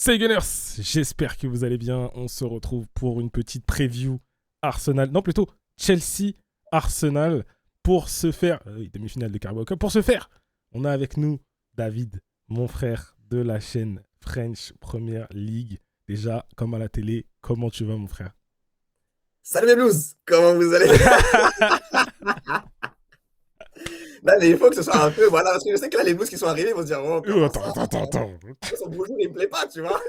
C'est Gunners, j'espère que vous allez bien. On se retrouve pour une petite preview Arsenal, non plutôt Chelsea-Arsenal pour se faire, demi-finale de Carabao Cup, pour se faire. On a avec nous David, mon frère de la chaîne French Premier League. Déjà, comme à la télé, comment tu vas mon frère? Salut les blues, comment vous allez? Non, mais il faut que ce soit un peu, voilà, parce que je sais que là, les blues qui sont arrivés vont se dire, oh, comment Attends, ça? attends. Son bonjour, il me plaît pas, tu vois?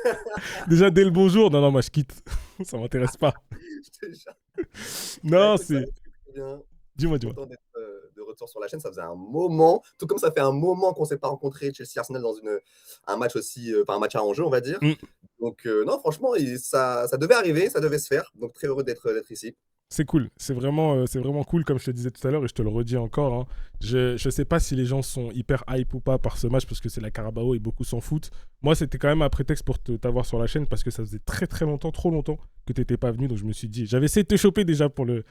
Déjà, dès le bonjour, non, moi je quitte. Ça m'intéresse pas. Je te jure. Bah Non, écoute, ça va c'est... très bien. Je Dis-moi, suis dis-moi. content d'être de retour sur la chaîne. Ça faisait un moment, tout comme ça fait un moment qu'on s'est pas rencontré Chelsea-Arsenal dans un match aussi, enfin un match à enjeu, on va dire. Mm. Donc, non, franchement, ça devait arriver, ça devait se faire. Donc, très heureux d'être ici. C'est cool, c'est vraiment cool comme je te disais tout à l'heure et je te le redis encore. Hein. Je sais pas si les gens sont hyper hype ou pas par ce match parce que c'est la Carabao et beaucoup s'en foutent. Moi, c'était quand même un prétexte pour t'avoir sur la chaîne parce que ça faisait très très longtemps, trop longtemps que t'étais pas venu. Donc je me suis dit, j'avais essayé de te choper déjà pour le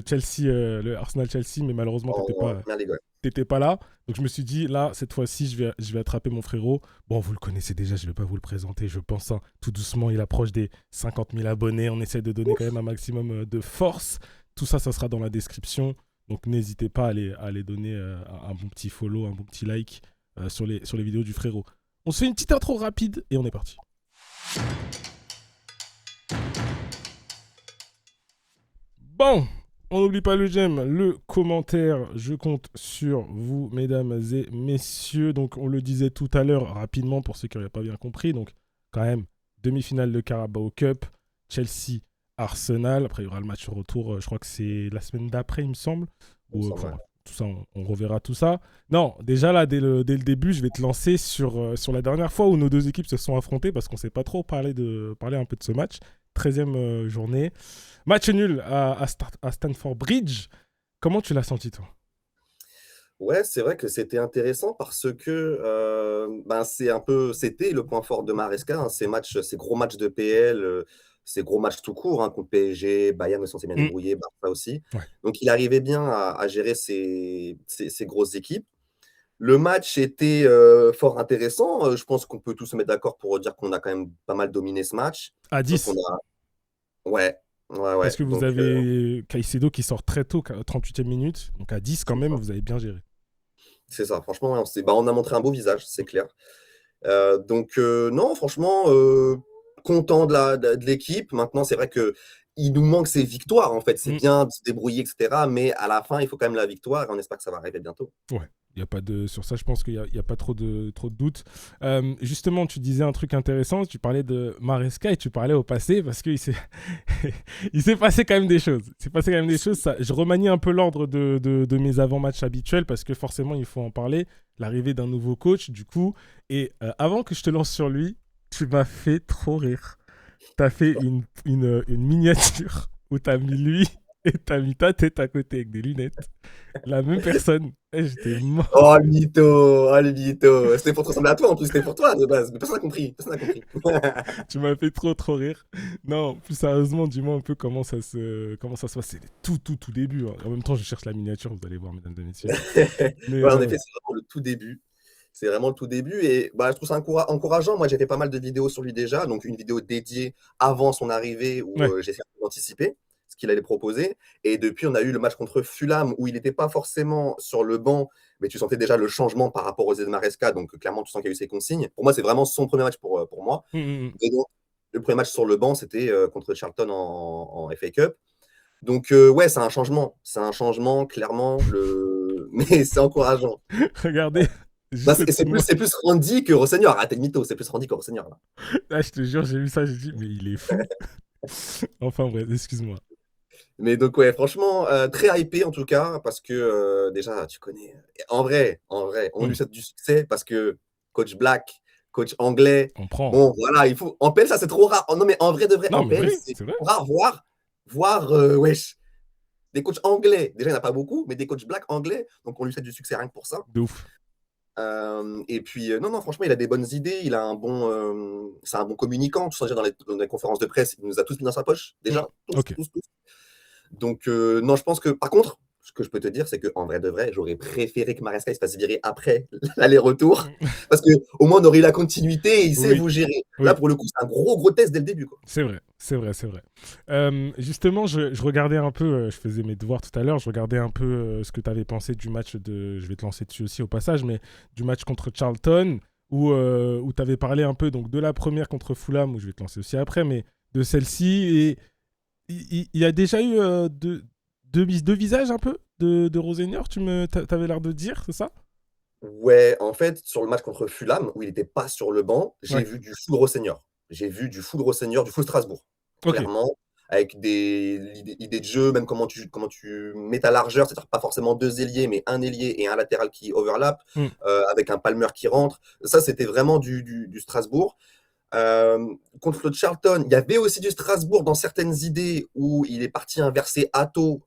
Chelsea, le Arsenal Chelsea, mais malheureusement En première ligue, ouais. t'étais pas là. Donc je me suis dit, là, cette fois-ci, je vais attraper mon frérot. Bon, vous le connaissez déjà, je ne vais pas vous le présenter, je pense. Hein. Tout doucement, il approche des 50 000 abonnés. On essaie de donner quand même un maximum de force. Tout ça, ça sera dans la description. Donc n'hésitez pas à aller donner un bon petit follow, un bon petit like sur les vidéos du frérot. On se fait une petite intro rapide et on est parti. Bon, on n'oublie pas le j'aime, le commentaire. Je compte sur vous, mesdames et messieurs. Donc, on le disait tout à l'heure, rapidement, pour ceux qui n'auraient pas bien compris. Donc, quand même, demi-finale de Carabao Cup, Chelsea, Arsenal. Après, il y aura le match retour, je crois que c'est la semaine d'après, il me semble. Il me Ou, semble, ouais. tout ça, on reverra tout ça. Non, déjà là, dès le début, je vais te lancer sur la dernière fois où nos deux équipes se sont affrontées, parce qu'on ne s'est pas trop parlé un peu de ce match. 13e journée. Match nul à Stamford Bridge. Comment tu l'as senti, toi? Ouais, c'est vrai que c'était intéressant parce que ben, c'était le point fort de Maresca, hein, ces gros matchs de PL, ces gros matchs tout court, hein, contre PSG, Bayern aussi, on s'est bien Mm. débrouillé, Barça aussi. Ouais. Donc il arrivait bien à gérer ces grosses équipes. Le match était fort intéressant. Je pense qu'on peut tous se mettre d'accord pour dire qu'on a quand même pas mal dominé ce match. À Donc on 10. a, ouais, ouais, Parce ouais. que vous Donc avez Caicedo qui sort très tôt, 38e minute. Donc à 10, quand c'est même, ça. vous avez bien géré. C'est ça. Franchement, ouais, on a montré un beau visage, c'est clair. Donc, non, franchement, content de l'équipe. Maintenant, c'est vrai que il nous manque ces victoires, en fait. C'est Mm. bien de se débrouiller, etc. Mais à la fin, il faut quand même la victoire et on espère que ça va arriver bientôt. Ouais. Y a pas de, sur ça, je pense qu'il n'y a pas trop de doutes. Justement, tu disais un truc intéressant. Tu parlais de Maresca et tu parlais au passé parce qu'il s'est, il s'est passé quand même des choses. Il s'est passé quand même des choses. Ça, je remanie un peu l'ordre de mes avant-matchs habituels parce que forcément, il faut en parler. L'arrivée d'un nouveau coach, du coup. Et avant que je te lance sur lui, tu m'as fait trop rire. T'as fait une miniature où t'as mis lui et t'as mis ta tête à côté avec des lunettes. La même personne. Et j'étais mort. Oh, le mytho! Oh, le mytho! C'était pour te ressembler à toi, en plus. C'était pour toi, de base. Mais personne n'a compris. Personne n'a compris. Tu m'as fait trop rire. Non, plus sérieusement, dis-moi un peu comment ça se passe. C'est le tout début. Hein. En même temps, je cherche la miniature, vous allez voir, mesdames et messieurs. Mais Ouais, en effet, c'est vraiment le tout début. C'est vraiment le tout début et bah, je trouve ça encourageant. Moi, j'ai fait pas mal de vidéos sur lui déjà, donc une vidéo dédiée avant son arrivée où ouais, j'ai essayé d'anticiper ce qu'il allait proposer. Et depuis, on a eu le match contre Fulham où il n'était pas forcément sur le banc, mais tu sentais déjà le changement par rapport aux Eden Maresca. Donc, clairement, tu sens qu'il y a eu ses consignes. Pour moi, c'est vraiment son premier match pour moi. mm. Et donc, le premier match sur le banc, c'était contre Charlton en FA Cup. Donc, ouais, c'est un changement. C'est un changement, clairement. Mais c'est encourageant. Regardez, Bah, juste au-dessus c'est de plus, moi. c'est plus Randy que Rosseigneur. Arrêtez le mytho, c'est plus Randy que Rosseigneur, là. Là, je te jure, j'ai vu ça, j'ai dit, mais il est fou. Enfin bref, excuse-moi. Mais donc, ouais, franchement, très hypé en tout cas, parce que déjà, tu connais. En vrai, on lui Mm. souhaite du succès parce que coach Black, coach anglais, On prend. bon, voilà, il faut. En PL, ça c'est trop rare. Oh, non, mais en vrai de vrai, Non, en mais PL, vrai, c'est c'est vrai. trop rare, voir wesh, des coachs anglais. Déjà, il n'y en a pas beaucoup, mais des coachs Black anglais. Donc, on lui souhaite du succès rien que pour ça. De ouf. Et puis, non, non, franchement, il a des bonnes idées. C'est un bon communicant. Tout ça, déjà dans les conférences de presse, il nous a tous mis dans sa poche, Mm. déjà. Tous, Ok. tous, tous. Donc, non, je pense que, par contre, ce que je peux te dire, c'est qu'en vrai de vrai, j'aurais préféré que Maresca il se fasse virer après l'aller-retour, parce qu'au moins on aurait eu la continuité et il sait Oui, vous gérer. Là, oui. pour le coup, c'est un gros test dès le début, quoi. C'est vrai, c'est vrai, c'est vrai. Justement, je regardais un peu, je faisais mes devoirs tout à l'heure, je regardais un peu ce que tu avais pensé du match de. Je vais te lancer dessus aussi au passage, mais du match contre Charlton, où tu avais parlé un peu donc, de la première contre Fulham, où je vais te lancer aussi après, mais de celle-ci. Et il y a déjà eu deux visages un peu de Rosenior, t'avais l'air de dire, c'est ça? Ouais, en fait, sur le match contre Fulham, où il était pas sur le banc, j'ai Ouais, vu du full Rosseigneur. J'ai vu du full Rosseigneur, du full Strasbourg, ok, clairement, avec des idées de jeu, même comment tu mets ta largeur, c'est-à-dire pas forcément 2 ailiers, mais un ailier et un latéral qui overlap, hmm, avec un Palmer qui rentre. Ça, c'était vraiment du Strasbourg. Contre le Charlton, il y avait aussi du Strasbourg dans certaines idées où il est parti inverser Atto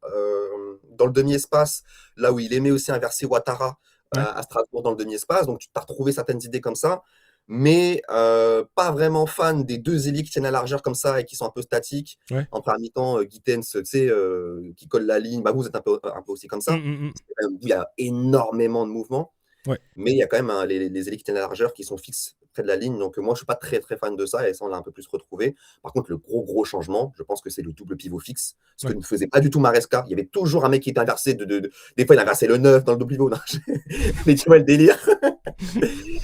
dans le demi-espace, là où il aimait aussi inverser Ouattara ouais, à Strasbourg dans le demi-espace. Donc, tu as retrouvé certaines idées comme ça, mais pas vraiment fan des 2 ailiers qui tiennent la largeur comme ça et qui sont un peu statiques. ouais. En première mi-temps, Gittens, tu sais, qui colle la ligne. Bah, vous êtes un peu aussi comme Hmm, ça. hmm, hmm. C'est quand même où il y a énormément de mouvements. Ouais. Mais il y a quand même les ailiers qui tiennent la largeur qui sont fixes près de la ligne. Donc, moi, je ne suis pas très fan de ça et ça, on l'a un peu plus retrouvé. Par contre, le gros changement, je pense que c'est le double pivot fixe, ce que Ouais. ne faisait pas du tout Maresca. Il y avait toujours un mec qui était inversé. Des fois, il inversait le 9 dans le double pivot. Non, mais tu vois le délire.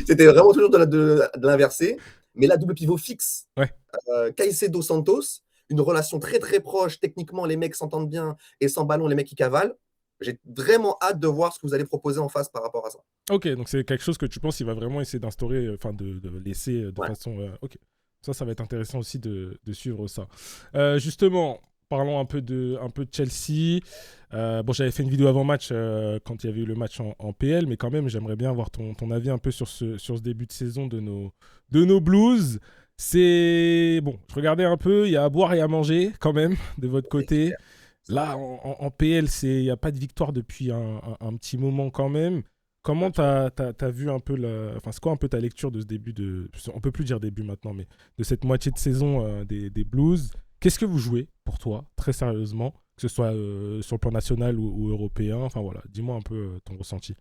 C'était vraiment toujours de l'inversé. Mais la double pivot fixe, Ouais. Caicedo Santos, une relation très proche. Techniquement, les mecs s'entendent bien et sans ballon, les mecs qui cavalent. J'ai vraiment hâte de voir ce que vous allez proposer en face par rapport à ça. Ok, donc c'est quelque chose que tu penses qu'il va vraiment essayer d'instaurer, enfin de laisser de Ouais. façon. Ok, ça va être intéressant aussi de suivre ça. Justement, parlons un peu de Chelsea. Bon, j'avais fait une vidéo avant match quand il y avait eu le match en PL, mais quand même, j'aimerais bien avoir ton avis un peu sur ce début de saison de nos Blues. C'est bon, je regardais un peu, il y a à boire et à manger quand même de votre C'est côté. clair. C'est Là, clair. en PL, il n'y a pas de victoire depuis un petit moment quand même. Comment Ouais, tu t'as vu un peu Enfin, c'est quoi un peu ta lecture de ce début de. On peut plus dire début maintenant, mais de cette moitié de saison des Blues. Qu'est-ce que vous jouez pour toi, très sérieusement, que ce soit sur le plan national ou européen? Enfin voilà, dis-moi un peu ton ressenti.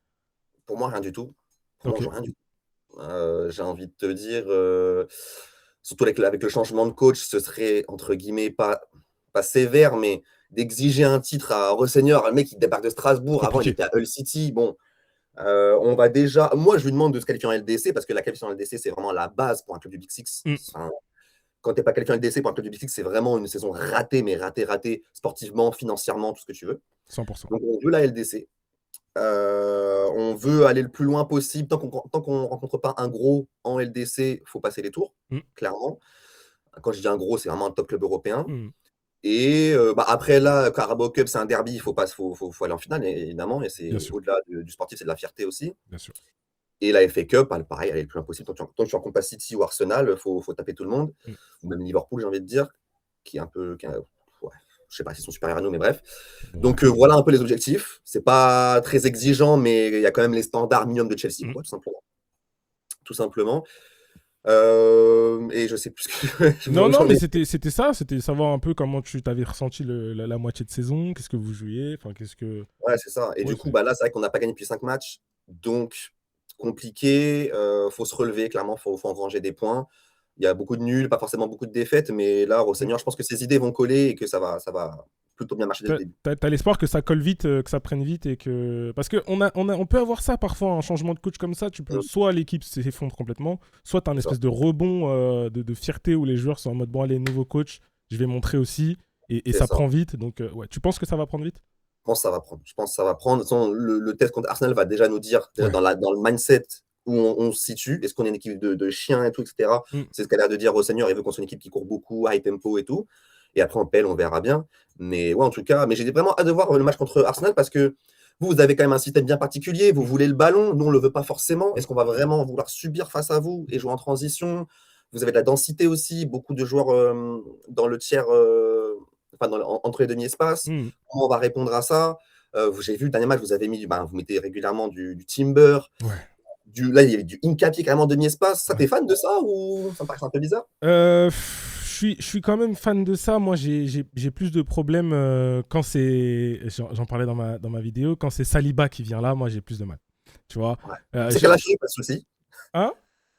Pour moi, rien du tout. Pour moi, Ok, on joue rien du tout. J'ai envie de te dire, surtout avec le changement de coach, ce serait entre guillemets pas sévère, mais d'exiger un titre à Rosseigneur, un mec qui débarque de Strasbourg. Avant, il compliqué. était à Hull City. Bon, on va déjà. Moi, je lui demande de se qualifier en LDC parce que la qualification en LDC, c'est vraiment la base pour un club du Big Six. Mm, Enfin, quand tu n'es pas qualifié en LDC pour un club du Big Six, c'est vraiment une saison ratée, mais ratée, sportivement, financièrement, tout ce que tu veux. 100%. Donc, on veut la LDC. On veut aller le plus loin possible. Tant qu'on ne rencontre pas un gros en LDC, il faut passer les tours, Mm, clairement. Quand je dis un gros, c'est vraiment un top club européen. mm, Et après, là, Carabao Cup, c'est un derby, il faut aller en finale, évidemment. Et bien c'est sûr, au-delà du sportif, c'est de la fierté aussi. bien sûr. Et la FA Cup, pareil, aller le plus loin possible. Tant que tu rencontres pas City ou Arsenal, il faut taper tout le monde. Mm, Ou même Liverpool, j'ai envie de dire, qui est un peu. Ouais, je sais pas s'ils sont supérieurs à nous, mais bref. ouais. Donc voilà un peu les objectifs. C'est pas très exigeant, mais il y a quand même les standards minimum de Chelsea, Mm. quoi, tout simplement. Tout simplement. Et je sais plus ce que Non, non, j'en mais ai. c'était ça. C'était savoir un peu comment tu t'avais ressenti la moitié de saison. Qu'est-ce que vous jouiez? Enfin, qu'est-ce que. Ouais, c'est ça. Et Ouais, du coup, là, c'est vrai qu'on n'a pas gagné depuis 5 matchs. Donc, compliqué. Faut se relever, clairement. Faut engranger des points. Il y a beaucoup de nuls, pas forcément beaucoup de défaites. Mais là, au Mm. Seigneur, je pense que ces idées vont coller et que ça va plutôt bien marcher dès le début. T'as l'espoir que ça colle vite, que ça prenne vite et que. Parce qu'on peut avoir ça parfois, un changement de coach comme ça. Soit l'équipe s'effondre complètement, soit t'as un C'est ça. espèce de rebond de fierté où les joueurs sont en mode bon, allez, nouveau coach, je vais montrer aussi. Et C'est ça ça. prend vite. Donc, ouais, tu penses que ça va prendre vite? Je pense que ça va prendre. Je pense que ça va prendre. De toute façon, le test contre Arsenal va déjà nous dire, déjà Ouais. dans le mindset où on se situe. Est-ce qu'on est une équipe de chiens et tout, etc. Mm. C'est ce qu'elle a l'air de dire au Seigneur. Il veut qu'on soit une équipe qui court beaucoup, high tempo et tout. Et après, en PL, on verra bien. Mais ouais, en tout cas, mais j'ai vraiment hâte de voir le match contre Arsenal parce que vous avez quand même un système bien particulier. Vous Mm. voulez le ballon. Nous, on ne le veut pas forcément. Mm. Est-ce qu'on va vraiment vouloir subir face à vous et jouer en transition? Vous avez de la densité aussi. Beaucoup de joueurs dans le tiers, enfin, entre les demi-espaces. Mm. Comment on va répondre à ça? J'ai vu le dernier match, vous mettez régulièrement du Timber, Ouais. là il y avait du Incapié carrément demi-espace. Ça, Ouais. t'es fan de ça ou ça me paraît un peu bizarre? je suis quand même fan de ça. Moi, j'ai plus de problèmes quand c'est. J'en parlais dans ma vidéo. Quand c'est Saliba qui vient là, moi, j'ai plus de mal. Tu vois. Ouais. Euh, C'est j'ai- Calafiori, pas de souci. Hein?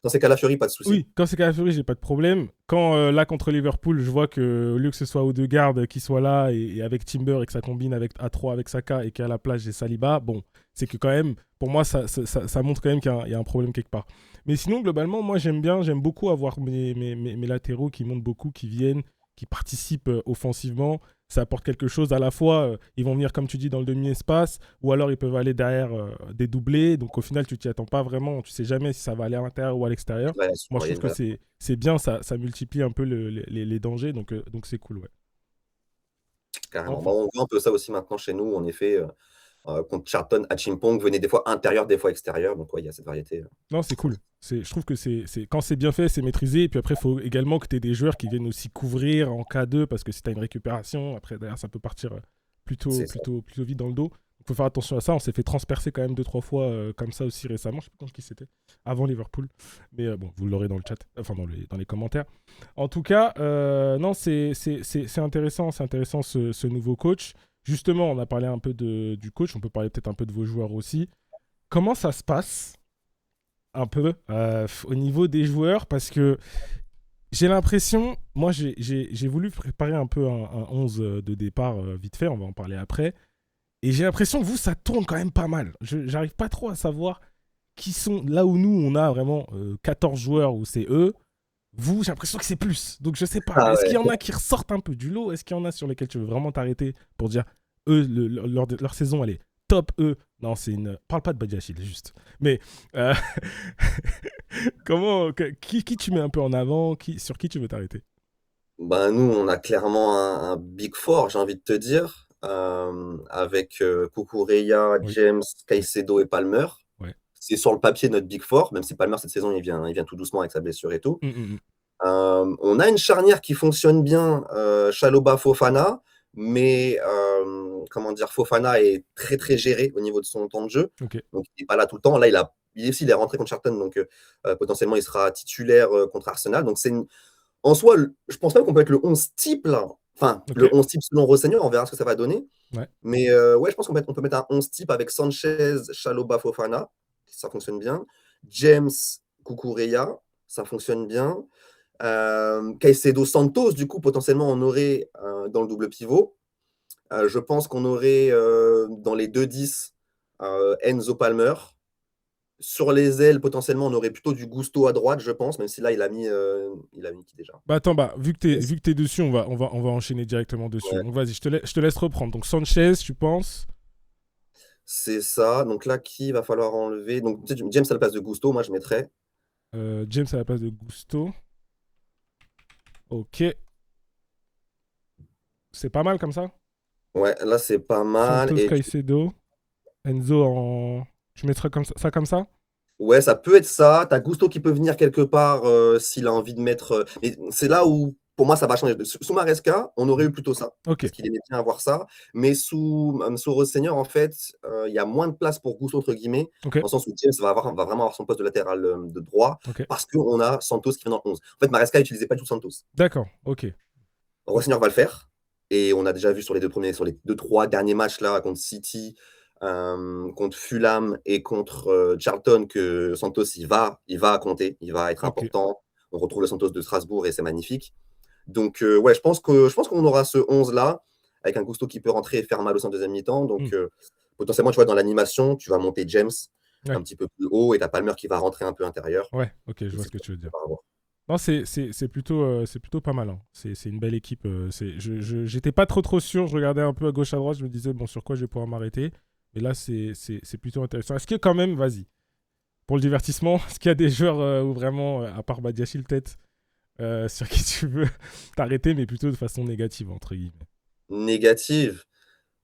Dans ces Calafiori, pas de souci. Oui, quand c'est Calafiori, j'ai pas de problème. Quand là, contre Liverpool, je vois que au lieu que ce soit Odegaard qui soit là et avec Timber et que ça combine avec à 3 avec Saka et qu'à la place j'ai Saliba, bon, c'est que quand même, pour moi, ça montre quand même qu'il y a un problème quelque part. Mais sinon, globalement, moi, j'aime beaucoup avoir mes latéraux qui montent beaucoup, qui viennent, qui participent offensivement. Ça apporte quelque chose à la fois. Ils vont venir, comme tu dis, dans le demi-espace, ou alors ils peuvent aller derrière des doublés. Donc au final, tu t'y attends pas vraiment. Tu sais jamais si ça va aller à l'intérieur ou à l'extérieur. Ouais, Moi, je trouve moyenne, que voilà. c'est bien, ça multiplie un peu les dangers, donc c'est cool, ouais. Carrément. Enfin, Bon, on voit un peu ça aussi maintenant chez nous. En effet, contre Charlton, Achimpong venait des fois intérieur, des fois extérieur. Donc, ouais, il y a cette variété. non, c'est cool. Je trouve que quand c'est bien fait, c'est maîtrisé. Et puis après, il faut également que tu aies des joueurs qui viennent aussi couvrir en cas de, parce que si tu as une récupération, après, derrière, ça peut partir plutôt, C'est ça. plutôt, plutôt vite dans le dos. Il faut faire attention à ça. On s'est fait transpercer quand même 2-3 fois comme ça aussi récemment. Je sais pas contre qui c'était. Avant Liverpool. Mais bon, vous l'aurez dans le chat, enfin dans les commentaires. En tout cas, non, c'est intéressant. C'est intéressant ce nouveau coach. Justement, on a parlé un peu du coach. On peut parler peut-être un peu de vos joueurs aussi. Comment ça se passe un peu au niveau des joueurs? Parce que j'ai l'impression, moi j'ai voulu préparer un peu un 11 de départ vite fait, on va en parler après. Et j'ai l'impression que vous, ça tourne quand même pas mal. J'arrive pas trop à savoir qui sont là où nous, on a vraiment 14 joueurs où c'est eux. Vous, j'ai l'impression que c'est plus. Donc je sais pas. Ah Est-ce qu'il y en ouais. a qui ressortent un peu du lot? Est-ce qu'il y en a sur lesquels tu veux vraiment t'arrêter pour dire eux, leur saison, elle est top, eux? Non, c'est une. Parle pas de Badiachil, juste. Mais euh, qui tu mets un peu en avant? Sur qui tu veux t'arrêter? Ben, nous, on a clairement un Big Four, j'ai envie de te dire, avec Cucurella, Oui, James, oui, Caicedo et Palmer. ouais. C'est sur le papier notre Big Four, même si Palmer, cette saison, il vient tout doucement avec sa blessure et tout. Mm. On a une charnière qui fonctionne bien, Chalobah-Fofana, mais comment dire, Fofana est très très géré au niveau de son temps de jeu, Ok. donc il n'est pas là tout le temps. Là, il est rentré contre Charlton, donc potentiellement il sera titulaire contre Arsenal. Donc en soi, je pense même qu'on peut être le 11 type là. Enfin, Ok. le 11 type selon Rosseigneur, on verra ce que ça va donner. Ouais. Mais ouais, je pense qu'on peut mettre un 11 type avec Sanchez, Chalobah, Fofana, ça fonctionne bien. James, Cucurella, ça fonctionne bien. Caicedo Santos, du coup, potentiellement, on aurait dans le double pivot. Je pense qu'on aurait dans les 2-10 Enzo Palmer. Sur les ailes, potentiellement, on aurait plutôt du Gusto à droite, je pense, même si là, il a mis qui déjà? Bah attends, bah, vu que t'es Yes. vu que t'es dessus, on va enchaîner directement dessus. Ouais, Donc vas-y, je te laisse reprendre. Donc Sanchez, tu penses? c'est ça. Donc là, qui va falloir enlever? Donc, tu sais, James à la place de Gusto, moi, je mettrais. James à la place de Gusto. Ok. C'est pas mal comme ça? Ouais, là, c'est pas mal. Santos Et Caicedo. Enzo en. Tu mettrais ça comme ça? ouais, ça peut être ça. Tu as Gusto qui peut venir quelque part s'il a envie de mettre. Mais c'est là où, pour moi, ça va changer. Sous Maresca, on aurait eu plutôt ça, Ok. parce qu'il aimait bien avoir ça. Mais sous Rosseigneur, en fait, il y a moins de place pour Gusto, entre guillemets, Ok. dans le sens où James va vraiment avoir son poste de latéral de droit, Ok. parce qu'on a Santos qui vient dans le 11. En fait, Maresca n'utilisait pas du tout Santos. D'accord. Ok. Rosseigneur va le faire. Et on a déjà vu sur les deux, trois derniers matchs là, contre City, contre Fulham et contre Charlton, que Santos, il va compter, il va être Ok. important. On retrouve le Santos de Strasbourg et c'est magnifique. Donc, ouais, je pense qu'on aura ce 11-là, avec un Gusto qui peut rentrer et faire mal au deuxième mi-temps. Hmm. Donc, potentiellement, tu vois, dans l'animation, tu vas monter James Ouais. un petit peu plus haut et tu as Palmer qui va rentrer un peu intérieur. Ouais. Ok, je Et vois ce c'est que tu veux dire. par rapport. Non, c'est plutôt pas mal, hein. C'est une belle équipe. J'étais pas trop sûr. Je regardais un peu à gauche à droite. Je me disais, bon, sur quoi je vais pouvoir m'arrêter. Mais là, c'est plutôt intéressant. Est-ce que quand même, vas-y, pour le divertissement, est-ce qu'il y a des joueurs où vraiment, à part Badiachil peut-être, sur qui tu veux t'arrêter, mais plutôt de façon négative, entre guillemets? Négative.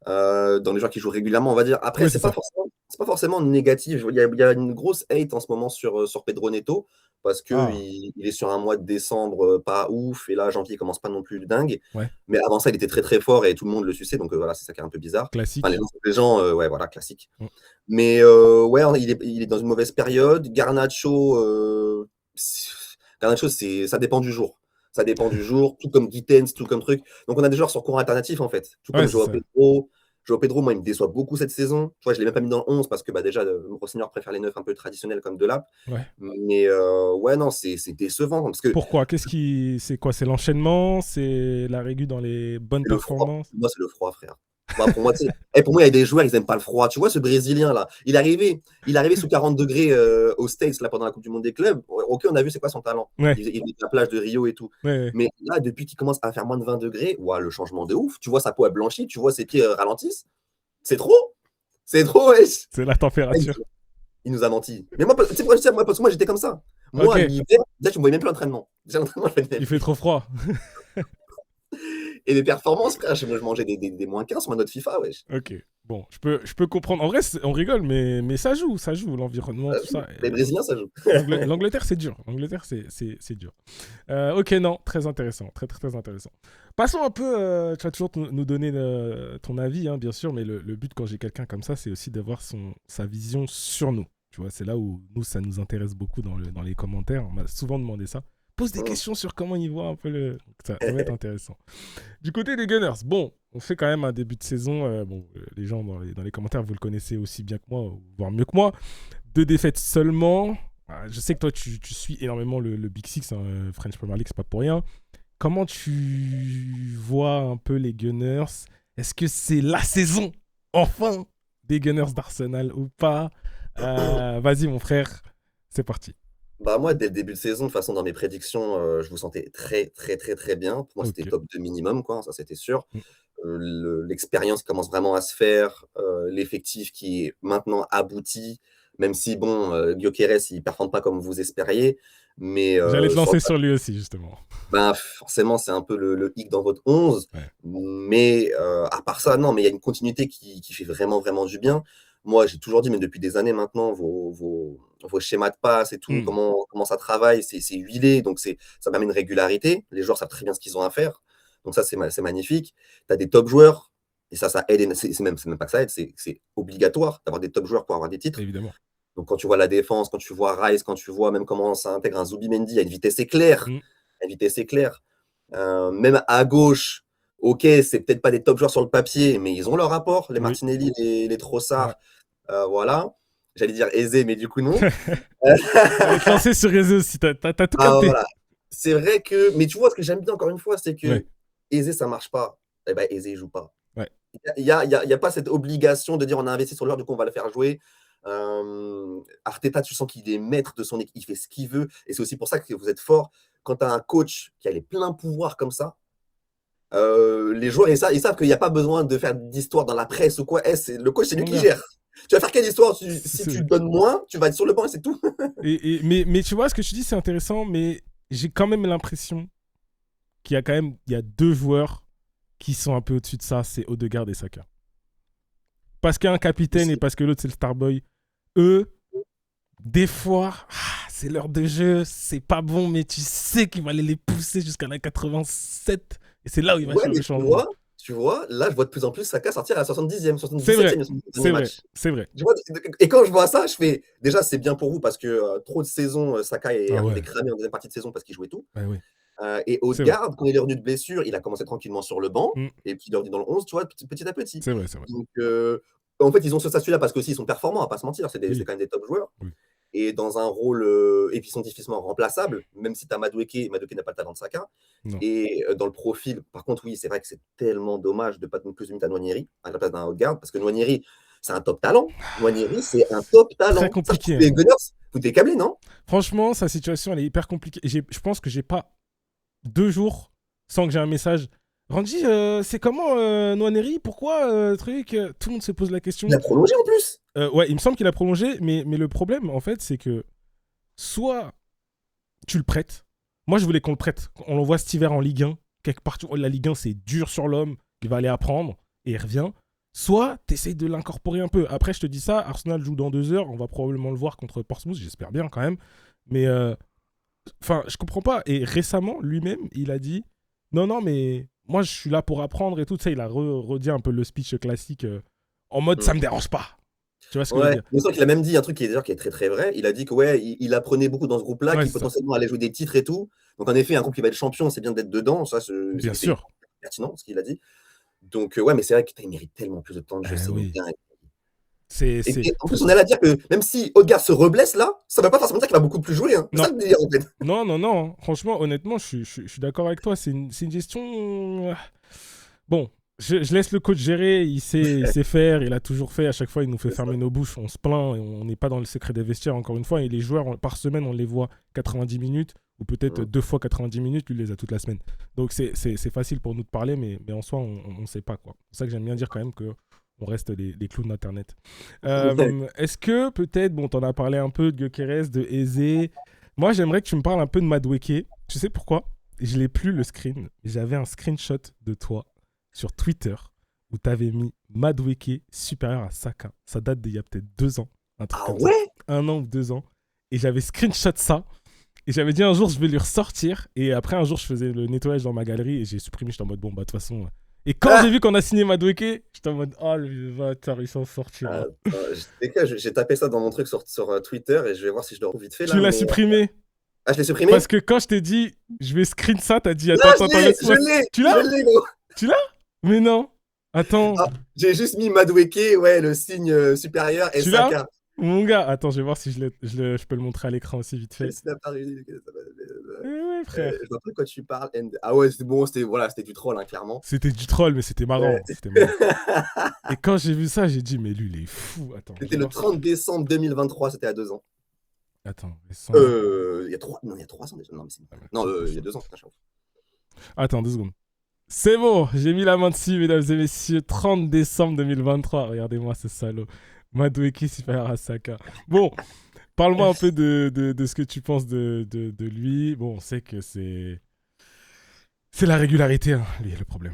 Dans les joueurs qui jouent régulièrement, on va dire. Après, Oui, c'est c'est pas ça. forcément, c'est pas forcément négatif. Il y a une grosse hate en ce moment sur Pedro Neto parce que Ah, il est sur un mois de décembre pas ouf et là janvier il commence pas non plus de dingue. ouais. Mais avant ça, il était très très fort et tout le monde le suçait, donc voilà, c'est ça qui est un peu bizarre. Enfin, les Classique. gens, les gens, ouais, voilà, classique. Mm. Mais ouais, il est dans une mauvaise période. Garnacho, ça dépend du jour. Ça dépend du jour, tout comme Gittens, tout comme truc. Donc, on a des joueurs sur courant alternatif, en fait. Tout Ouais, comme c'est Joao ça. Pedro. Joao Pedro, moi, il me déçoit beaucoup cette saison. Tu vois, je ne l'ai même pas mis dans le 11 parce que déjà, Rossignol préfère les neufs un peu traditionnels comme Delap. Ouais. Mais ouais, non, c'est décevant. Parce que Pourquoi? C'est quoi? C'est l'enchaînement? C'est la rigueur dans les bonnes c'est le froid. performances? Pour moi, c'est le froid, frère. Bah, pour moi, tu sais, pour moi, il y a des joueurs, ils n'aiment pas le froid. Tu vois, ce Brésilien, là, il est arrivé sous 40 degrés aux States là, pendant la Coupe du Monde des clubs. Ok, on a vu c'est quoi son talent. Ouais, Il est de la plage de Rio et tout. ouais, ouais. Mais là, depuis qu'il commence à faire moins de 20 degrés, ouah, le changement de ouf. Tu vois, sa peau a blanchi, tu vois, ses pieds ralentissent. C'est trop. C'est trop, wesh. C'est la température. Il nous a menti. Mais moi, tu sais pourquoi je dis ça, moi, parce que moi, j'étais comme ça. Ok, Moi, l'hiver, déjà, tu me voyais même plus l'entraînement. Déjà, l'entraînement, je faisais il même fait plus. trop froid. Et les performances, frère, je mangeais des moins 15 sur ma note FIFA, wesh. Ok, bon, je peux comprendre. En vrai, on rigole, mais ça joue, l'environnement, tout ça. Les Brésiliens, ça joue. L'Angleterre, c'est dur. L'Angleterre, c'est dur. Ok, non, très intéressant. Très, très, très intéressant. Passons un peu. Tu vas toujours nous donner ton avis, hein, bien sûr, mais le but quand j'ai quelqu'un comme ça, c'est aussi d'avoir sa vision sur nous. Tu vois, c'est là où nous, ça nous intéresse beaucoup dans les commentaires. On m'a souvent demandé ça. Pose des questions sur comment ils voient un peu le. Ça va être intéressant. Du côté des Gunners, bon, on fait quand même un début de saison. Les gens dans les commentaires, vous le connaissez aussi bien que moi, voire mieux que moi. 2 défaites seulement. Je sais que toi, tu suis énormément le Big Six, hein, French Premier League, c'est pas pour rien. Comment tu vois un peu les Gunners? Est-ce que c'est la saison, enfin, des Gunners d'Arsenal ou pas? Vas-y, mon frère, c'est parti. Bah moi, dès le début de saison, de toute façon, dans mes prédictions, je vous sentais très, très, très, très bien. Pour moi, c'était Ok. top 2 minimum, quoi, ça c'était sûr. Mm. L'expérience qui commence vraiment à se faire, l'effectif qui est maintenant abouti, même si, bon, Gyökeres, il ne performe pas comme vous espériez, mais J'allais te sur le lancer sur lui aussi, justement. ben, forcément, c'est un peu le hic dans votre 11. Ouais. Mais à part ça, non, mais il y a une continuité qui fait vraiment, vraiment du bien. Moi, j'ai toujours dit, mais depuis des années maintenant, vos schémas de passe et tout, Mm. comment ça travaille, c'est huilé, donc ça permet une régularité. Les joueurs savent très bien ce qu'ils ont à faire. Donc ça, c'est magnifique. Tu as des top joueurs, et ça aide. C'est même pas que ça aide, c'est obligatoire d'avoir des top joueurs pour avoir des titres. Évidemment. Donc quand tu vois la défense, quand tu vois Rice, quand tu vois même comment ça intègre un Zubimendi à une vitesse éclair, Mm. à une vitesse éclair. Même à gauche, ok, c'est peut-être pas des top joueurs sur le papier, mais ils ont leur rapport, les Oui. Martinelli, les Ouais. Trossard, voilà. J'allais dire aisé, mais du coup non. J'allais te lancer sur réseau aussi, t'as tout Ah, capté. voilà. C'est vrai que, mais tu vois, ce que j'aime bien encore une fois, c'est Ouais, que aisé, ça marche pas. Eh ben, aisé, il joue pas. ouais. Il y a pas cette obligation de dire on a investi sur l'heure, du coup on va le faire jouer. Arteta, tu sens qu'il est maître de son équipe, il fait ce qu'il veut, et c'est aussi pour ça que vous êtes fort. Quand tu as un coach qui a les pleins pouvoirs comme ça, les joueurs, ils savent qu'il n'y a pas besoin de faire d'histoire dans la presse ou quoi. Le coach, c'est lui Mon qui gars, gère. Tu vas faire quelle histoire si tu c'est- donnes moins, tu vas être sur le banc et c'est tout. mais tu vois, ce que tu dis, c'est intéressant, mais j'ai quand même l'impression qu'il y a 2 joueurs qui sont un peu au-dessus de ça, c'est Odegaard et Saka. Parce qu'un capitaine et parce que l'autre, c'est le Starboy. Eux, des fois, c'est l'heure de jeu, c'est pas bon, mais tu sais qu'il va aller les pousser jusqu'à la 87, et c'est là où il va Ouais, faire mais le changement. tu vois, là, je vois de plus en plus Saka sortir à la 70e, C'est 77e, vrai, le dernier c'est vrai, match. c'est vrai. Tu vois, et quand je vois ça, je fais déjà, c'est bien pour vous parce que trop de saisons, Saka est Ah arrivé ouais, cramé en deuxième partie de saison parce qu'il jouait tout. ouais, ouais. Et C'est vrai. Odegaard, quand il est revenu de blessure, il a commencé tranquillement sur le banc Mm. et puis il est revenu dans le 11, tu vois, petit à petit. C'est vrai, c'est vrai. Donc, en fait, ils ont ce statut-là parce qu'aussi ils sont performants, à pas se mentir, c'est Oui, quand même des top joueurs. oui. Et dans un rôle, et puis ils sont difficilement remplaçables, même si tu as Madueke n'a pas le talent de Saka. Non. Et dans le profil, par contre, oui, c'est vrai que c'est tellement dommage de ne pas donner plus de minutes à Nwaneri à la place d'un Odegaard, parce que Nwaneri, c'est un top talent. Nwaneri, c'est un top Très talent. Ça, je trouve compliqué, que les hein. Gunners, vous êtes câblés, non? Franchement, sa situation, elle est hyper compliquée. Je pense que j'ai pas 2 jours sans que j'ai un message. Randy, c'est comment Nwaneri? Pourquoi truc Tout le monde se pose la Il question. a prolongé en plus. Ouais, il me semble qu'il a prolongé, mais le problème, en fait, c'est que soit tu le prêtes. Moi, je voulais qu'on le prête. On l'envoie cet hiver en Ligue 1. Quelque part, la Ligue 1, c'est dur sur l'homme. Il va aller apprendre et il revient. Soit tu essayes de l'incorporer un peu. Après, je te dis ça, Arsenal joue dans 2 heures. On va probablement le voir contre Portsmouth. J'espère bien quand même. Mais je comprends pas. Et récemment, lui-même, il a dit non, non, mais moi, je suis là pour apprendre et tout. Tu sais, il a redit un peu le speech classique en mode ça me dérange pas. Tu vois ce que je veux Ouais, dire? mais c'est vrai qu'il a même dit un truc qui est d'ailleurs qui est très, très vrai. Il a dit que ouais, il apprenait beaucoup dans ce groupe-là, Ouais, qui c'est ça. potentiellement allait jouer des titres et tout. Donc en effet, un groupe qui va être champion, c'est bien d'être dedans. Ça, Bien c'est sûr. pertinent ce qu'il a dit. Donc ouais, mais c'est vrai qu'il mérite tellement plus de temps de jeu, Eh c'est une oui. dinguerie. C'est Et en plus, on est là à dire que même si Odegaard se reblesse là, ça ne veut pas forcément dire qu'il va beaucoup plus jouer, hein. C'est non. ça le délire en fait. Non, non, non. Franchement, honnêtement, je suis d'accord avec toi. C'est une gestion. Bon, je laisse le coach gérer. Il sait faire. Il a toujours fait. À chaque fois, il nous fait C'est ça. fermer nos bouches. On se plaint. Et on n'est pas dans le secret des vestiaires, encore une fois. Et les joueurs, par semaine, on les voit 90 minutes. Ou peut-être Mmh. 2 fois 90 minutes. Lui, il les a toute la semaine. Donc, c'est facile pour nous de parler. Mais en soi, on ne sait pas, quoi. C'est ça que j'aime bien dire quand même que. On reste des clowns d'Internet. Est-ce que peut-être, bon, t'en as parlé un peu de Gyökeres, de Eze. Moi, j'aimerais que tu me parles un peu de Madueke. Tu sais pourquoi? Je l'ai plus le screen. J'avais un screenshot de toi sur Twitter où tu avais mis Madueke supérieur à Saka. Ça date d'il y a peut-être 2 ans, un truc Ah comme ça. ouais? 1 an ou 2 ans. Et j'avais screenshot ça. Et j'avais dit un jour, je vais lui ressortir. Et après, un jour, je faisais le nettoyage dans ma galerie et j'ai supprimé. J'étais en mode, bon, bah, de toute façon. Et quand j'ai Ah! vu qu'on a signé Madueke, j'étais en mode, oh, le bâtard, il s'en sortira. J'ai tapé ça dans mon truc sur Twitter et je vais voir si je le retrouve vite fait Tu là. l'as Mais supprimé ah, je l'ai supprimé? parce que quand je t'ai dit, je vais screen ça, t'as dit, Là, attends, attends, attends, laisse-moi. Tu je l'as? l'ai, gros. Tu l'as? Mais non. Attends, Ah, j'ai juste mis Madueke, ouais, le signe supérieur et tu l'as? Saka. Mon gars, attends, je vais voir si je peux le montrer à l'écran aussi vite Le fait. snap arrivé, Eh ouais, frère. je vois pas de quoi tu parles. Ah ouais, c'était bon, voilà, c'était du troll, hein, clairement. C'était du troll, mais c'était Ouais. marrant. C'était marrant. Et quand j'ai vu ça, j'ai dit, mais lui, il est fou. Attends, je C'était vais le voir. 30 décembre 2023, c'était à 2 ans. Attends, laisse-moi- Il y a 3, non, il y a 3 ans déjà. Non, mais Ah, mais non, attends, il y a 2 ans, putain, je suis ouf. Attends, 2 secondes. C'est bon, j'ai mis la main dessus, mesdames et messieurs. 30 décembre 2023. Regardez-moi ce salaud. Madueke supérieur à Saka. Bon, parle-moi un peu de ce que tu penses de lui. Bon, on sait que c'est la régularité, hein, lui, le problème.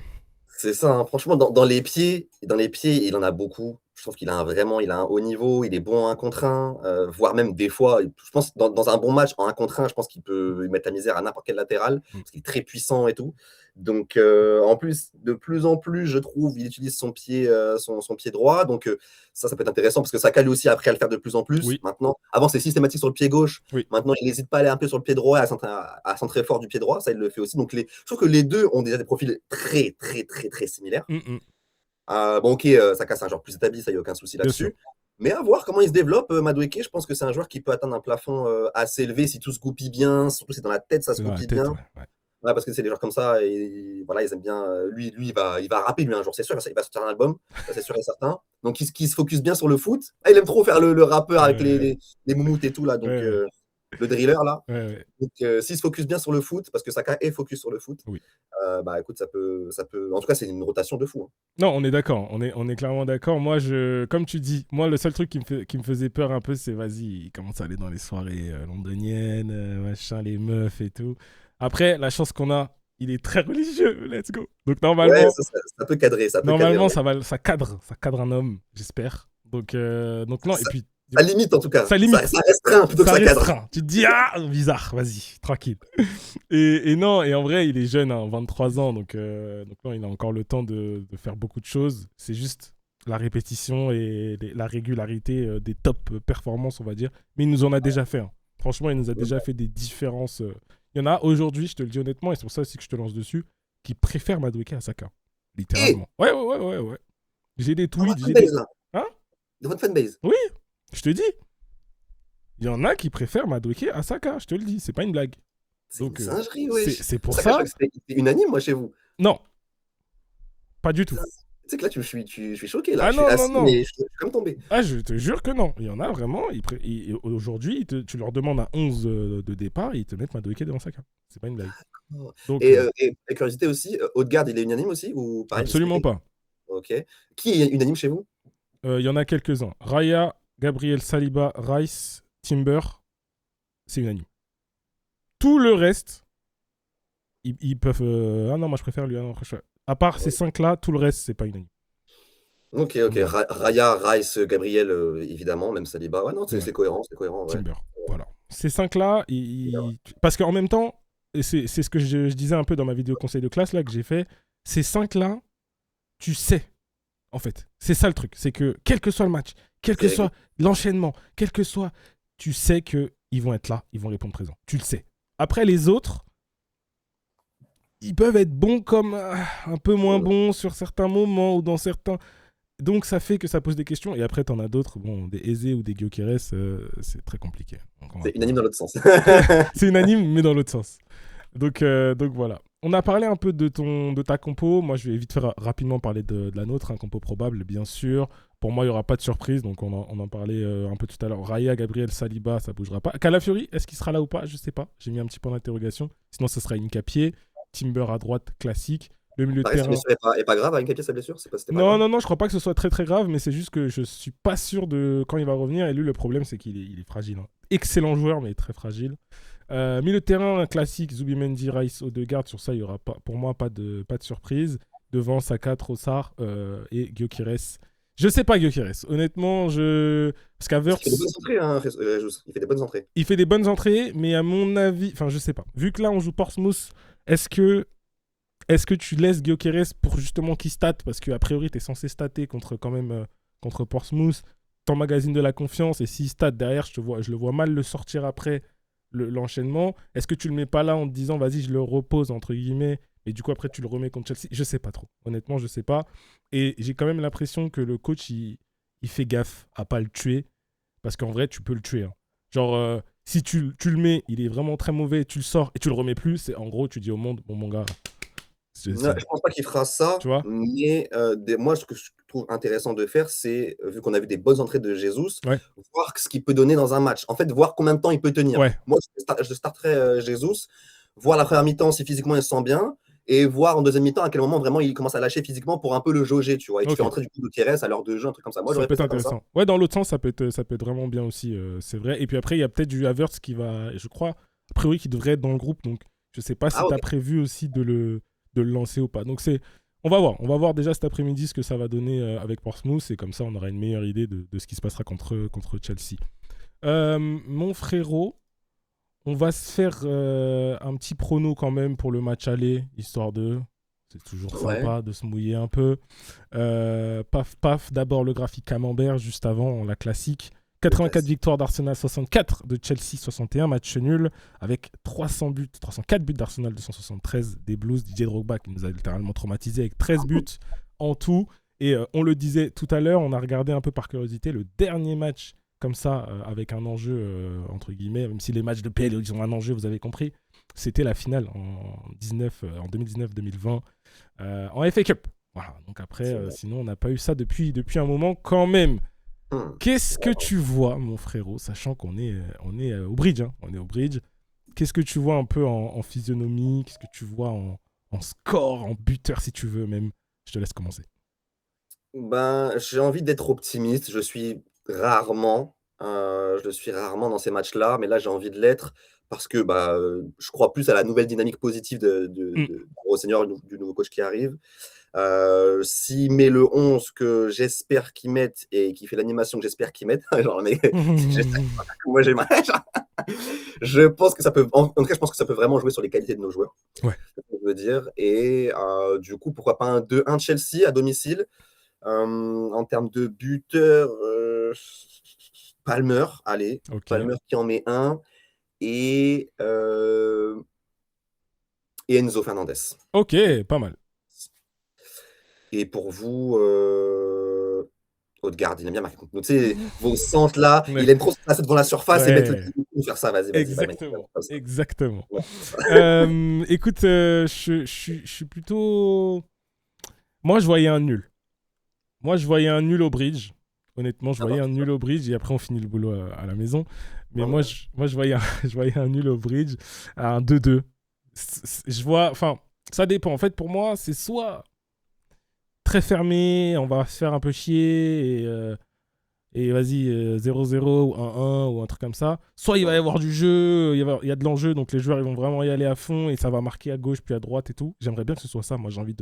C'est ça, hein, franchement, dans les pieds, il en a beaucoup. Je trouve qu'il a il a un haut niveau, il est bon en 1 contre 1, voire même des fois, je pense dans un bon match en 1 contre 1, je pense qu'il peut mettre la misère à n'importe quel latéral, Mm. parce qu'il est très puissant et tout. Donc, en plus, de plus en plus, je trouve, il utilise son pied droit. Donc, ça peut être intéressant parce que Saka lui aussi a appris à le faire de plus en plus. Oui, Maintenant, avant, c'est systématique sur le pied gauche. oui. Maintenant, il n'hésite pas à aller un peu sur le pied droit, à centrer fort du pied droit. Ça, il le fait aussi. Donc, je trouve que les deux ont déjà des profils très, très, très, très similaires. Mm. Bon, ok, Saka, c'est un joueur plus établi, ça, il n'y a aucun souci Bien sûr. là-dessus. Mais à voir comment il se développe, Madueke. Je pense que c'est un joueur qui peut atteindre un plafond assez élevé si tout se goupille bien, surtout si dans la tête ça se C'est dans la goupille tête, bien. ouais. Ouais. Ouais, parce que c'est des joueurs comme ça, et voilà, ils aiment bien. Lui, il va rapper, lui, un jour, c'est sûr, il va sortir un album, ça, c'est sûr et certain. Donc, qui se focus bien sur le foot. Ah, il aime trop faire le rappeur avec Ouais, les moumoutes et tout, là, donc ouais, le driller, là. ouais, ouais. Donc, s'il se focus bien sur le foot, parce que Saka est focus sur le foot, Oui. bah écoute, ça peut. En tout cas, c'est une rotation de fou, hein. Non, on est d'accord. On est clairement d'accord. Moi, comme tu dis, moi, le seul truc qui me faisait peur un peu, c'est vas-y, il commence à aller dans les soirées londoniennes, machin, les meufs et tout. Après, la chance qu'on a, il est très religieux. Let's go. Donc, Ouais, normalement, ça peut cadrer, ça peut cadrer. normalement Ouais. ça cadre un homme, j'espère. Donc non. Et Ça, puis, ça limite, en tout cas. ça limite. Ça restreint plutôt que Ça ça cadre. restreint. Tu te dis, ah, bizarre, vas-y, tranquille. Et non, et en vrai, il est jeune, hein, 23 ans, donc non, il a encore le temps de faire beaucoup de choses. C'est juste la répétition et la régularité des top performances, on va dire. Mais il nous en a déjà fait, hein. Franchement, il nous a déjà fait des différences. Il y en a aujourd'hui, je te le dis honnêtement, et c'est pour ça aussi que je te lance dessus, qui préfèrent Madueke à Saka. Et Littéralement. Ouais. J'ai des dans tweets, votre j'ai des... fanbase, là. Hein? Dans votre fanbase. Oui, je te dis. Il y en a qui préfèrent Madueke à Saka, je te le dis, c'est pas une blague. C'est une Donc, singerie, wesh. c'est pour C'est ça que je ça. crois que c'était unanime, moi, chez vous. Non, pas du tout. Tu sais que là, je suis choqué, là. Ah Je suis non, assis, non. mais je suis comme tombé. Ah, je te jure que non. Il y en a vraiment. Aujourd'hui, tu leur demandes à 11 de départ, ils te mettent Madueke devant Saka. C'est pas une blague. Oh. Donc, Et curiosité aussi, Odegaard, il est unanime aussi ou pareil, absolument discuté? pas. Ok. Qui est unanime chez vous? Il y en a quelques-uns. Raya, Gabriel Saliba, Rice, Timber, c'est unanime. Tout le reste, ils peuvent. Ah non, moi je préfère lui. Ah non, à part ces 5-là, tout le reste, c'est pas unanime. Ok. Ouais. Raya, Rice, Gabriel, évidemment, même Saliba. Ouais, non, Ouais. c'est cohérent, ouais. Timber. Voilà. Ces 5-là, parce qu'en même temps, et c'est ce que je disais un peu dans ma vidéo conseil de classe là que j'ai fait, ces 5-là, tu sais en fait. C'est ça le truc. C'est que, quel que soit le match, quel que soit l'enchaînement, quel que soit, tu sais qu'ils vont être là, ils vont répondre présent. Tu le sais. Après, les autres, ils peuvent être bons comme un peu moins bons sur certains moments ou dans certains... Donc, ça fait que ça pose des questions. Et après, t'en as d'autres, bon, des Eze ou des Gyökeres, c'est très compliqué. Donc, C'est unanime dans l'autre sens. c'est unanime, mais dans l'autre sens. Donc voilà. On a parlé un peu de ta compo. Moi, je vais vite faire rapidement parler de la nôtre, un compo probable, bien sûr. Pour moi, il n'y aura pas de surprise. Donc, on en parlait un peu tout à l'heure. Raya, Gabriel, Saliba, ça ne bougera pas. Calafiori, est-ce qu'il sera là ou pas? Je ne sais pas. J'ai mis un petit point d'interrogation. Sinon, ce sera Hincapié. Timber à droite, classique. Le milieu de terrain. Est pas grave avec Hincapié, sa blessure? Non, je crois pas que ce soit très très grave, mais c'est juste que je suis pas sûr de quand il va revenir. Et lui, le problème, c'est qu'il est fragile. Hein. Excellent joueur, mais très fragile. Milieu de terrain, un classique, Zubimendi, Rice, Odegaard. Sur ça, il y aura pas, pour moi pas de surprise. Devant, Saka, Trossard et Gyökeres. Je sais pas Gyökeres. Honnêtement, parce qu'Havertz... Il fait des bonnes entrées, hein, il fait des bonnes entrées. Il fait des bonnes entrées, mais à mon avis... Enfin, je sais pas. Vu que là, on joue Portsmouth, est-ce que tu laisses Gyökeres pour justement qu'il state? Parce qu'a priori, tu es censé stater contre Portsmouth. T'emmagasines de la confiance. Et s'il state derrière, je le vois mal le sortir après l'enchaînement. Est-ce que tu le mets pas là en te disant, vas-y, je le repose, entre guillemets, et du coup, après, tu le remets contre Chelsea? Je sais pas trop. Honnêtement, je sais pas. Et j'ai quand même l'impression que le coach, il fait gaffe à pas le tuer. Parce qu'en vrai, tu peux le tuer. Hein. Genre, si tu le mets, il est vraiment très mauvais, tu le sors et tu le remets plus, c'est en gros, tu dis au monde, bon, mon gars... Non, je pense pas qu'il fera ça, tu vois, mais moi, ce que je trouve intéressant de faire, c'est, vu qu'on a vu des bonnes entrées de Jesus, ouais. voir ce qu'il peut donner dans un match. En fait, voir combien de temps il peut tenir. Ouais. Moi, je starterais Jesus, voir la première mi-temps si physiquement il se sent bien, et voir en deuxième mi-temps à quel moment vraiment il commence à lâcher physiquement pour un peu le jauger, tu vois. Et tu fais entrer du coup Gutiérrez à l'heure de jeu, un truc comme ça. Moi, ça j'aurais peut fait être ça comme ça. intéressant. Ouais, dans l'autre sens, ça peut être vraiment bien aussi, c'est vrai. Et puis après, il y a peut-être du Havertz qui va, je crois, a priori, qui devrait être dans le groupe. Donc, je sais pas si tu as prévu aussi de le lancer ou pas. Donc, on va voir déjà cet après-midi ce que ça va donner avec Portsmouth. Et comme ça, on aura une meilleure idée de ce qui se passera contre Chelsea. Mon frérot, on va se faire un petit prono quand même pour le match aller, histoire de... C'est toujours sympa de se mouiller un peu. Paf, d'abord le graphique camembert, juste avant, la classique. 84 victoires d'Arsenal, 64 de Chelsea, 61 match nul, avec 304 buts d'Arsenal, 273 des Blues. Didier Drogba qui nous a littéralement traumatisé avec 13 buts en tout. Et on le disait tout à l'heure, on a regardé un peu par curiosité le dernier match comme ça, avec un enjeu, entre guillemets, même si les matchs de PL, ils ont un enjeu, vous avez compris, c'était la finale en 2019-2020 en FA Cup. Voilà, donc après, sinon, on n'a pas eu ça depuis un moment quand même. Qu'est-ce que tu vois, mon frérot, sachant qu'on est au bridge, hein, on est au bridge. Qu'est-ce que tu vois un peu en physionomie? Qu'est-ce que tu vois en score, en buteur, si tu veux même? Je te laisse commencer. Ben, j'ai envie d'être optimiste. Je suis rarement dans ces matchs-là, mais là, j'ai envie de l'être parce que je crois plus à la nouvelle dynamique positive au Seigneur, du nouveau coach qui arrive. S'il met le 11 que j'espère qu'il mette et qui fait l'animation que j'espère qu'il mette, genre, mais moi j'ai je pense que ça peut, en tout cas, je pense que ça peut vraiment jouer sur les qualités de nos joueurs. Ouais. Je veux dire. Et du coup, pourquoi pas un 2-1 Chelsea à domicile. En termes de buteur, Palmer, allez. Okay. Palmer qui en met un. Et Enzo Fernandez. Ok, pas mal. Et pour vous, Odegaard, il aime bien marquer contre nous. Tu sais, vos centres là, il aime trop se placer devant la surface et mettre le faire ça. Vas-y. Exactement. Ouais. Écoute, je suis plutôt... Moi, je voyais un nul. Au bridge. Honnêtement, je voyais un nul au bridge et après, on finit le boulot à la maison. Mais moi, je voyais un nul au bridge à un 2-2. Je vois... Enfin, ça dépend. En fait, pour moi, c'est soit très fermé, on va se faire un peu chier et vas-y, 0-0 ou 1-1 ou un truc comme ça. Soit il va y avoir du jeu, il y a de l'enjeu, donc les joueurs ils vont vraiment y aller à fond et ça va marquer à gauche puis à droite et tout. J'aimerais bien que ce soit ça. Moi, j'ai envie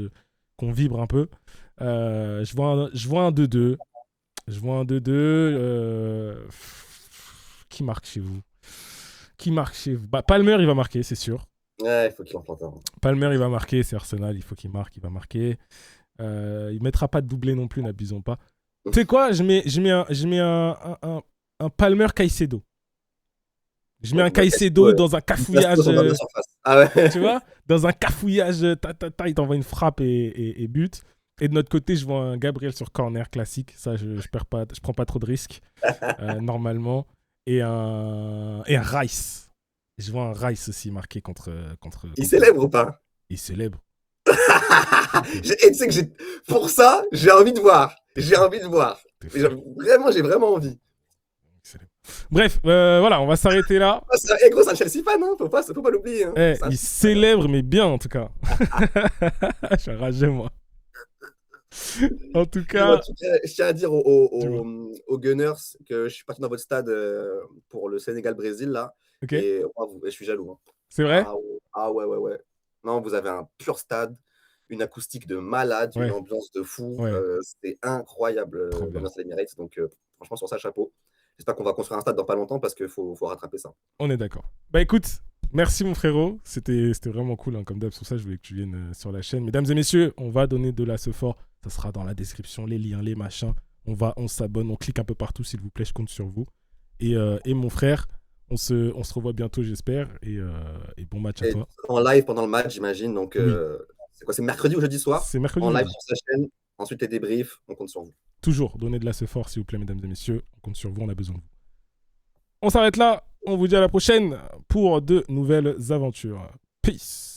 qu'on vibre un peu. Je vois un 2-2. Qui marque chez vous? Palmer, il va marquer, c'est sûr. Ouais, il faut qu'il en plante un. Palmer, il va marquer, c'est Arsenal, il faut qu'il marque, il va marquer. Il mettra pas de doublé non plus, n'abusons pas. Tu sais quoi, je mets un Palmer Caicedo. Je mets un Caicedo dans un cafouillage. Ah ouais. Tu vois, dans un cafouillage, il t'envoie une frappe et but. Et de notre côté, je vois un Gabriel sur corner classique. Ça, je perds pas, je prends pas trop de risques normalement. Et un Rice. Je vois un Rice aussi marqué contre. Il célèbre ou pas? Il célèbre. Et tu sais que pour ça, j'ai envie de voir. J'ai j'ai vraiment envie. Bref, voilà, on va s'arrêter là. Gros, c'est un Chelsea fan, hein, faut pas l'oublier. Hein. Il célèbre, mais bien en tout cas. Je suis enragé, moi. En tout cas, je tiens à dire aux Gunners que je suis parti dans votre stade pour le Sénégal-Brésil là. Okay. Et je suis jaloux. Hein. C'est vrai? Ouais. Non, vous avez un pur stade, une acoustique de malade, une ambiance de fou. Ouais. C'était incroyable dans les Emirates. Donc franchement, sur ça, chapeau. J'espère qu'on va construire un stade dans pas longtemps parce qu'il faut rattraper ça. On est d'accord. Bah écoute, merci mon frérot. C'était vraiment cool, hein, comme d'hab. Sur ça, je voulais que tu viennes sur la chaîne. Mesdames et messieurs, on va donner de la Sephore. Ça sera dans la description, les liens, les machins. On s'abonne, on clique un peu partout, s'il vous plaît. Je compte sur vous. Et mon frère, on se revoit bientôt, j'espère. Et bon match à toi. En live pendant le match, j'imagine. Donc, c'est quoi? C'est mercredi ou jeudi soir? C'est mercredi. En live sur sa chaîne. Ensuite, les débriefs. On compte sur vous. Toujours, donnez de la Sephore, s'il vous plaît, mesdames et messieurs. On compte sur vous, on a besoin de vous. On s'arrête là. On vous dit à la prochaine pour de nouvelles aventures. Peace.